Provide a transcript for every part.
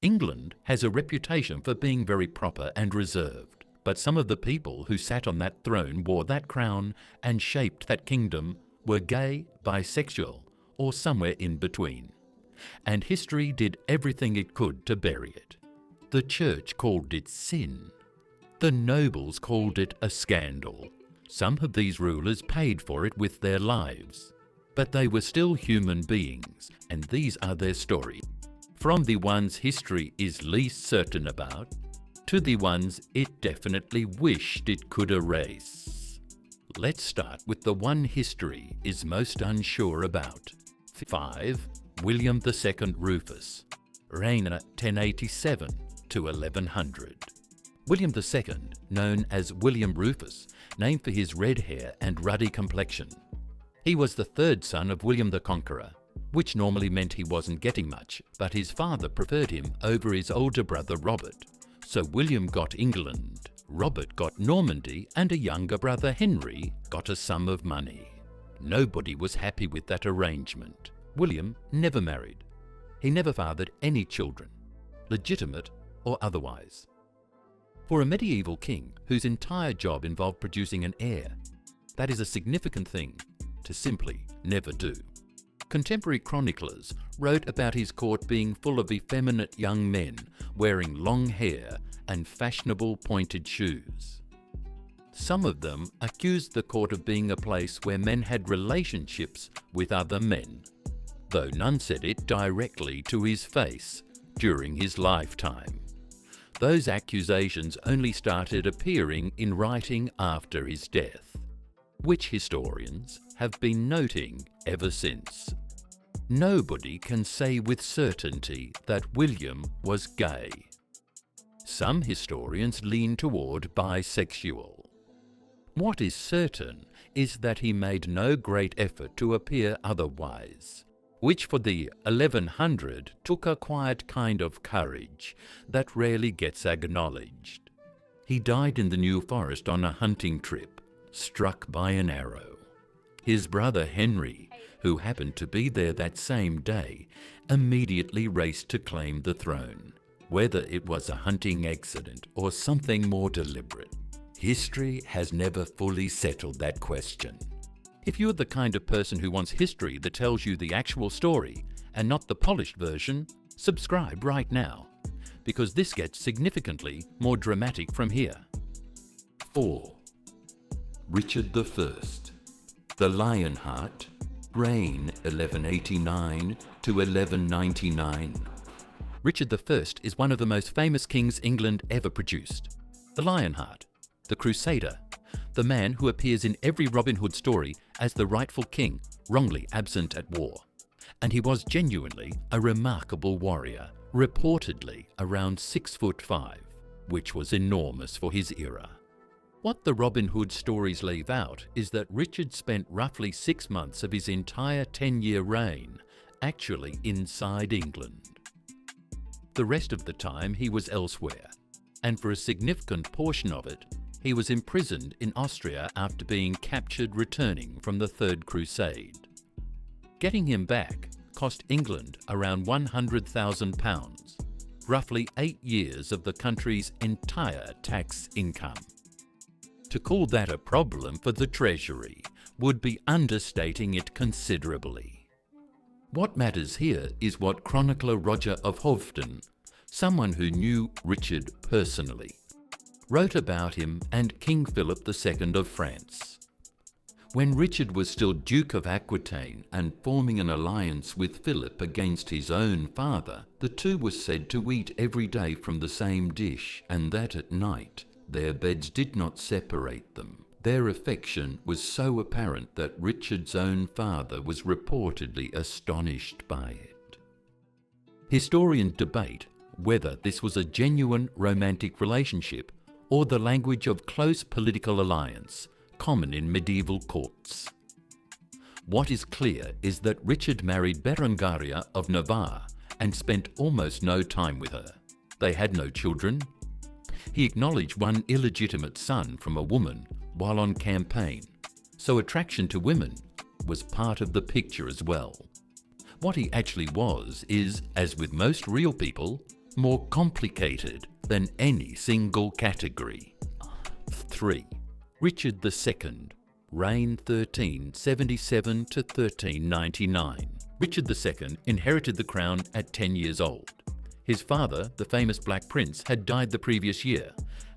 England has a reputation for being very proper and reserved, but some of the people who sat on that throne, wore that crown, and shaped that kingdom were gay, bisexual, or somewhere in between. And history did everything it could to bury it. The church called it sin. The nobles called it a scandal. Some of these rulers paid for it with their lives. But they were still human beings, and these are their stories. From the ones history is least certain about, to the ones it definitely wished it could erase. Let's start with the one history is most unsure about. 5. William II Rufus, reigned 1087 to 1100. William II, known as William Rufus, named for his red hair and ruddy complexion. He was the third son of William the Conqueror, which normally meant he wasn't getting much, but his father preferred him over his older brother Robert. So William got England, Robert got Normandy, and a younger brother Henry got a sum of money. Nobody was happy with that arrangement. William never married. He never fathered any children, legitimate or otherwise. For a medieval king whose entire job involved producing an heir, that is a significant thing to simply never do. Contemporary chroniclers wrote about his court being full of effeminate young men wearing long hair and fashionable pointed shoes. Some of them accused the court of being a place where men had relationships with other men, though none said it directly to his face during his lifetime. Those accusations only started appearing in writing after his death, which historians have been noting ever since. Nobody can say with certainty that William was gay. Some historians lean toward bisexual. What is certain is that he made no great effort to appear otherwise, which for the 1100 took a quiet kind of courage that rarely gets acknowledged. He died in the New Forest on a hunting trip, struck by an arrow. His brother Henry, who happened to be there that same day, immediately raced to claim the throne, whether it was a hunting accident or something more deliberate. History has never fully settled that question. If you're the kind of person who wants history that tells you the actual story and not the polished version, subscribe right now, because this gets significantly more dramatic from here. 4. Richard I, the Lionheart, reign 1189 to 1199. Richard I is one of the most famous kings England ever produced. The Lionheart, the Crusader, the man who appears in every Robin Hood story as the rightful king, wrongly absent at war. And he was genuinely a remarkable warrior, reportedly around 6'5", which was enormous for his era. What the Robin Hood stories leave out is that Richard spent roughly 6 months of his entire 10-year reign actually inside England. The rest of the time he was elsewhere, and for a significant portion of it, he was imprisoned in Austria after being captured returning from the Third Crusade. Getting him back cost England around £100,000, roughly 8 years of the country's entire tax income. To call that a problem for the Treasury would be understating it considerably. What matters here is what chronicler Roger of Hoveden, someone who knew Richard personally, wrote about him and King Philip II of France. When Richard was still Duke of Aquitaine and forming an alliance with Philip against his own father, the two were said to eat every day from the same dish, and that at night their beds did not separate them. Their affection was so apparent that Richard's own father was reportedly astonished by it. Historians debate whether this was a genuine romantic relationship or the language of close political alliance, common in medieval courts. What is clear is that Richard married Berengaria of Navarre and spent almost no time with her. They had no children. He acknowledged one illegitimate son from a woman while on campaign, so attraction to women was part of the picture as well. What he actually was is, as with most real people, more complicated than any single category. 3. Richard II, reign 1377 to 1399. Richard II inherited the crown at 10 years old. His father, the famous Black Prince, had died the previous year,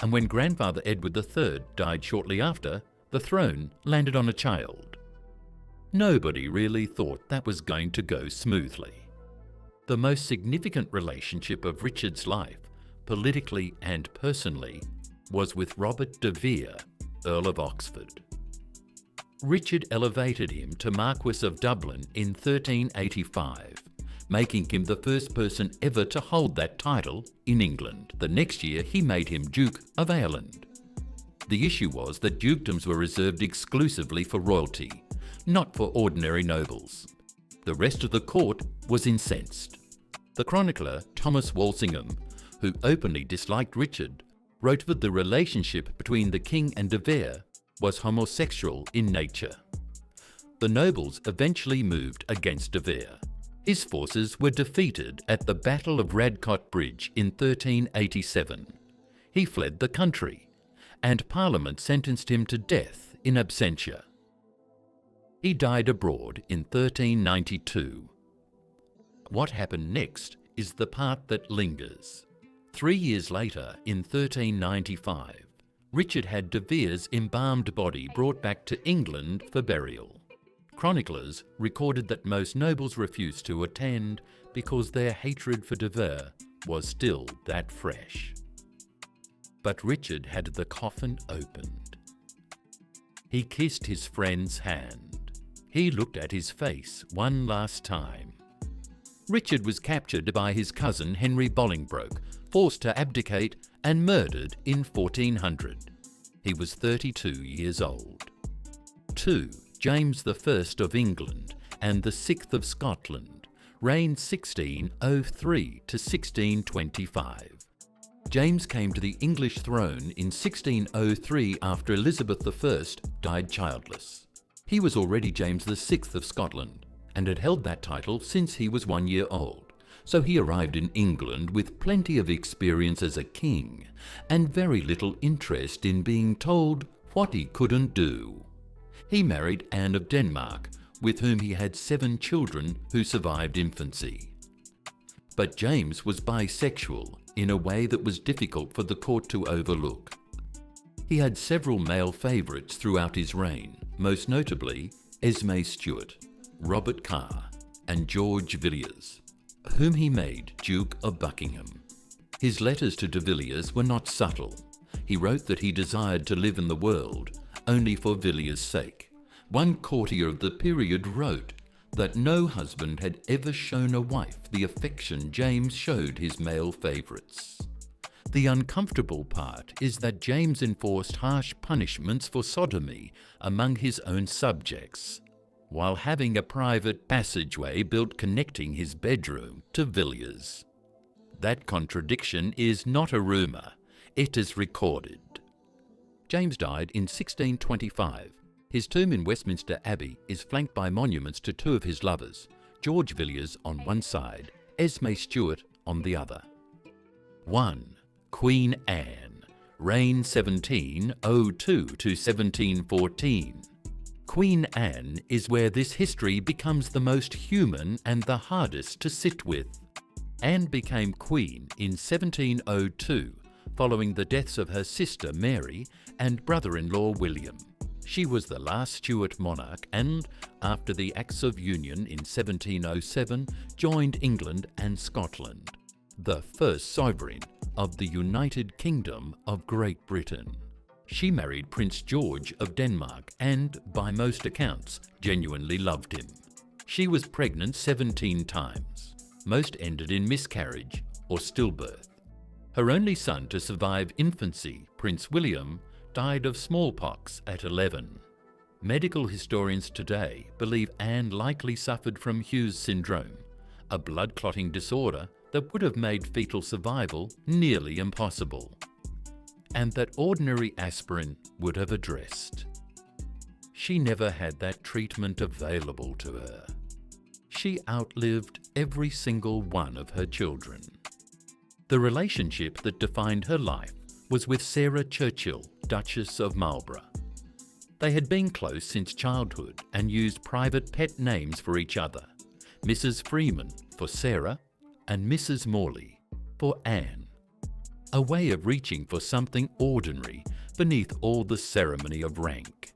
and when grandfather Edward III died shortly after, the throne landed on a child. Nobody really thought that was going to go smoothly. The most significant relationship of Richard's life, politically and personally, was with Robert de Vere, Earl of Oxford. Richard elevated him to Marquess of Dublin in 1385, making him the first person ever to hold that title in England. The next year he made him Duke of Ireland. The issue was that dukedoms were reserved exclusively for royalty, not for ordinary nobles. The rest of the court was incensed. The chronicler Thomas Walsingham, who openly disliked Richard, wrote that the relationship between the king and de Vere was homosexual in nature. The nobles eventually moved against de Vere. His forces were defeated at the Battle of Radcot Bridge in 1387. He fled the country, and Parliament sentenced him to death in absentia. He died abroad in 1392. What happened next is the part that lingers. 3 years later, in 1395, Richard had de Vere's embalmed body brought back to England for burial. Chroniclers recorded that most nobles refused to attend because their hatred for de Vere was still that fresh. But Richard had the coffin opened. He kissed his friend's hand. He looked at his face one last time. Richard was captured by his cousin Henry Bolingbroke, forced to abdicate and murdered in 1400. He was 32 years old. 2. James I of England and the 6th of Scotland, reigned 1603 to 1625. James came to the English throne in 1603 after Elizabeth I died childless. He was already James VI of Scotland and had held that title since he was 1 year old, so he arrived in England with plenty of experience as a king and very little interest in being told what he couldn't do. He married Anne of Denmark, with whom he had 7 children who survived infancy. But James was bisexual in a way that was difficult for the court to overlook. He had several male favourites throughout his reign, most notably Esme Stuart, Robert Carr, and George Villiers, whom he made Duke of Buckingham. His letters to de Villiers were not subtle. He wrote that he desired to live in the world only for Villiers' sake. One courtier of the period wrote that no husband had ever shown a wife the affection James showed his male favourites. The uncomfortable part is that James enforced harsh punishments for sodomy among his own subjects, while having a private passageway built connecting his bedroom to Villiers. That contradiction is not a rumour, it is recorded. James died in 1625. His tomb in Westminster Abbey is flanked by monuments to 2 of his lovers, George Villiers on one side, Esme Stuart on the other. 1. Queen Anne, reign 1702 to 1714. Queen Anne is where this history becomes the most human and the hardest to sit with. Anne became queen in 1702, following the deaths of her sister Mary and brother-in-law William. She was the last Stuart monarch and, after the Acts of Union in 1707, joined England and Scotland, the first sovereign of the United Kingdom of Great Britain. She married Prince George of Denmark and, by most accounts, genuinely loved him. She was pregnant 17 times. Most ended in miscarriage or stillbirth. Her only son to survive infancy, Prince William, died of smallpox at 11. Medical historians today believe Anne likely suffered from Hughes syndrome, a blood clotting disorder that would have made fetal survival nearly impossible, and that ordinary aspirin would have addressed. She never had that treatment available to her. She outlived every single one of her children. The relationship that defined her life was with Sarah Churchill, Duchess of Marlborough. They had been close since childhood and used private pet names for each other, Mrs. Freeman for Sarah and Mrs. Morley for Anne, a way of reaching for something ordinary beneath all the ceremony of rank.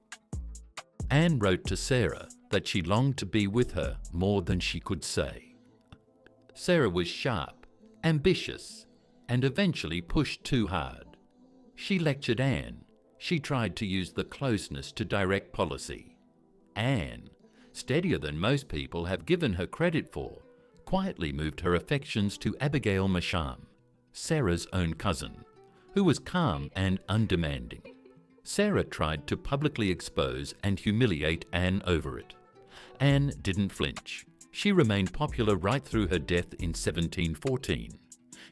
Anne wrote to Sarah that she longed to be with her more than she could say. Sarah was sharp, ambitious, and eventually pushed too hard. She lectured Anne. She tried to use the closeness to direct policy. Anne, steadier than most people have given her credit for, quietly moved her affections to Abigail Masham, Sarah's own cousin, who was calm and undemanding. Sarah tried to publicly expose and humiliate Anne over it. Anne didn't flinch. She remained popular right through her death in 1714.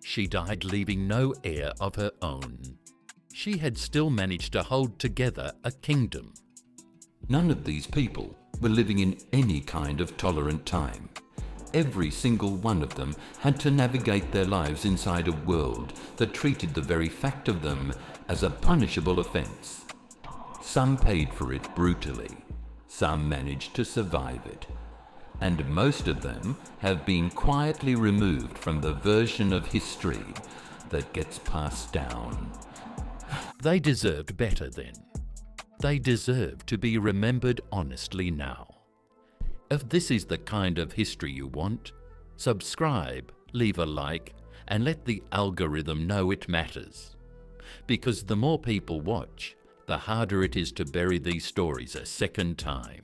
She died leaving no heir of her own. She had still managed to hold together a kingdom. None of these people were living in any kind of tolerant time. Every single one of them had to navigate their lives inside a world that treated the very fact of them as a punishable offense. Some paid for it brutally, some managed to survive it, and most of them have been quietly removed from the version of history that gets passed down. They deserved better then. They deserve to be remembered honestly now. If this is the kind of history you want, subscribe, leave a like, and let the algorithm know it matters. Because the more people watch, the harder it is to bury these stories a second time.